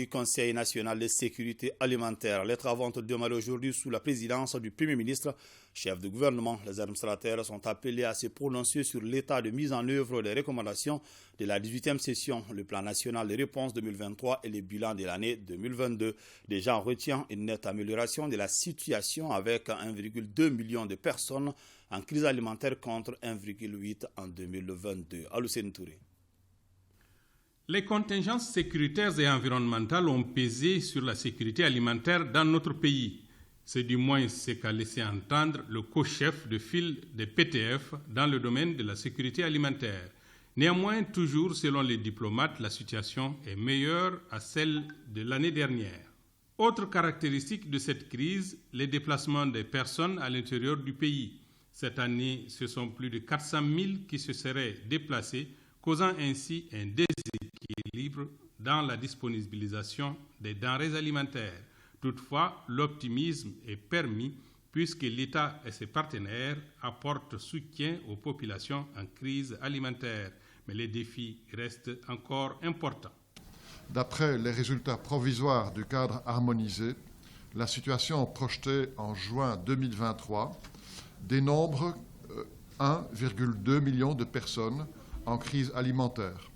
du Conseil national de sécurité alimentaire. Les travaux ont démarré aujourd'hui sous la présidence du Premier ministre, chef de gouvernement. Les administrateurs sont appelés à se prononcer sur l'état de mise en œuvre des recommandations de la 18e session, le plan national de réponse 2023 et le bilan de l'année 2022. Déjà, on retient une nette amélioration de la situation avec 1,2 million de personnes en crise alimentaire contre 1,8 en 2022. Aloussène Touré. Les contingences sécuritaires et environnementales ont pesé sur la sécurité alimentaire dans notre pays. C'est du moins ce qu'a laissé entendre le co-chef de file des PTF dans le domaine de la sécurité alimentaire. Néanmoins, toujours selon les diplomates, la situation est meilleure à celle de l'année dernière. Autre caractéristique de cette crise, les déplacements des personnes à l'intérieur du pays. Cette année, ce sont plus de 400 000 qui se seraient déplacés, causant ainsi un déséquilibre dans la disponibilisation des denrées alimentaires. Toutefois, l'optimisme est permis puisque l'État et ses partenaires apportent soutien aux populations en crise alimentaire. Mais les défis restent encore importants. D'après les résultats provisoires du cadre harmonisé, la situation projetée en juin 2023 dénombre 1,2 million de personnes en crise alimentaire.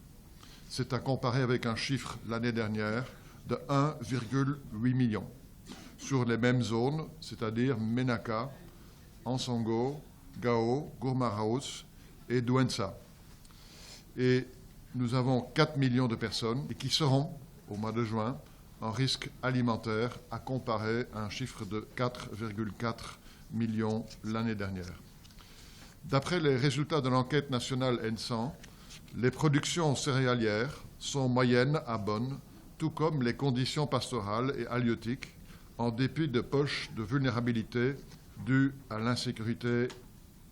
C'est à comparer avec un chiffre l'année dernière de 1,8 million sur les mêmes zones, c'est-à-dire Menaka, Ansongo, Gao, Gourmaraos et Douentza. Et nous avons 4 millions de personnes qui seront, au mois de juin, en risque alimentaire à comparer à un chiffre de 4,4 millions l'année dernière. D'après les résultats de l'enquête nationale N100, les productions céréalières sont moyennes à bonnes, tout comme les conditions pastorales et halieutiques, en dépit de poches de vulnérabilité dues à l'insécurité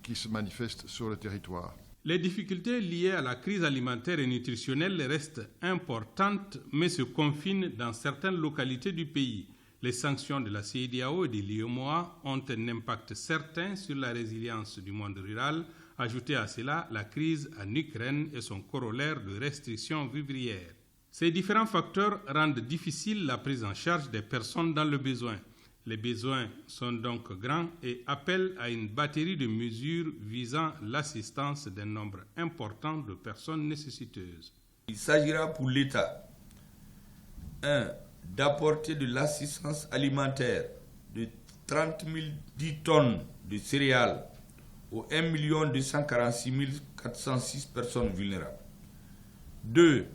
qui se manifeste sur le territoire. Les difficultés liées à la crise alimentaire et nutritionnelle restent importantes, mais se confinent dans certaines localités du pays. Les sanctions de la CEDEAO et de l'UEMOA ont un impact certain sur la résilience du monde rural. Ajoutez à cela la crise en Ukraine et son corollaire de restrictions vivrières. Ces différents facteurs rendent difficile la prise en charge des personnes dans le besoin. Les besoins sont donc grands et appellent à une batterie de mesures visant l'assistance d'un nombre important de personnes nécessiteuses. Il s'agira pour l'État 1. D'apporter de l'assistance alimentaire de 30 010 tonnes de céréales aux 1 246 406 personnes vulnérables. 2.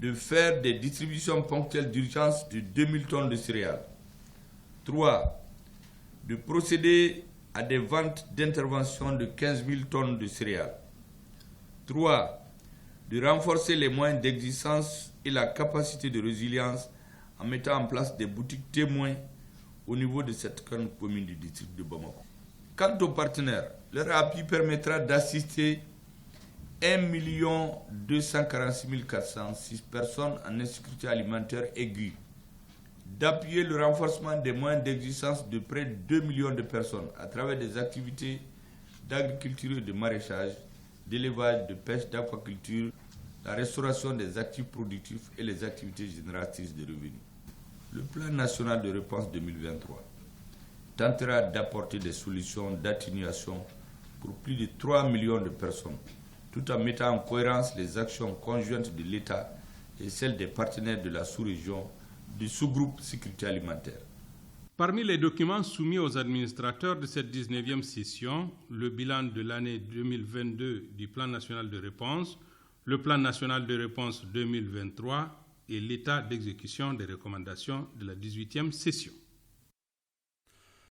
De faire des distributions ponctuelles d'urgence de 2000 tonnes de céréales. 3. De procéder à des ventes d'intervention de 15 000 tonnes de céréales. 3. De renforcer les moyens d'existence et la capacité de résilience en mettant en place des boutiques témoins au niveau de cette grande commune du district de Bamako. Quant aux partenaires, leur appui permettra d'assister 1 246 406 personnes en insécurité alimentaire aiguë, d'appuyer le renforcement des moyens d'existence de près de 2 millions de personnes à travers des activités d'agriculture et de maraîchage, d'élevage, de pêche, d'aquaculture, la restauration des actifs productifs et les activités génératrices de revenus. Le plan national de réponse 2023 tentera d'apporter des solutions d'atténuation pour plus de 3 millions de personnes, tout en mettant en cohérence les actions conjointes de l'État et celles des partenaires de la sous-région du sous-groupe sécurité alimentaire. Parmi les documents soumis aux administrateurs de cette 19e session, le bilan de l'année 2022 du plan national de réponse, le plan national de réponse 2023 et l'état d'exécution des recommandations de la 18e session.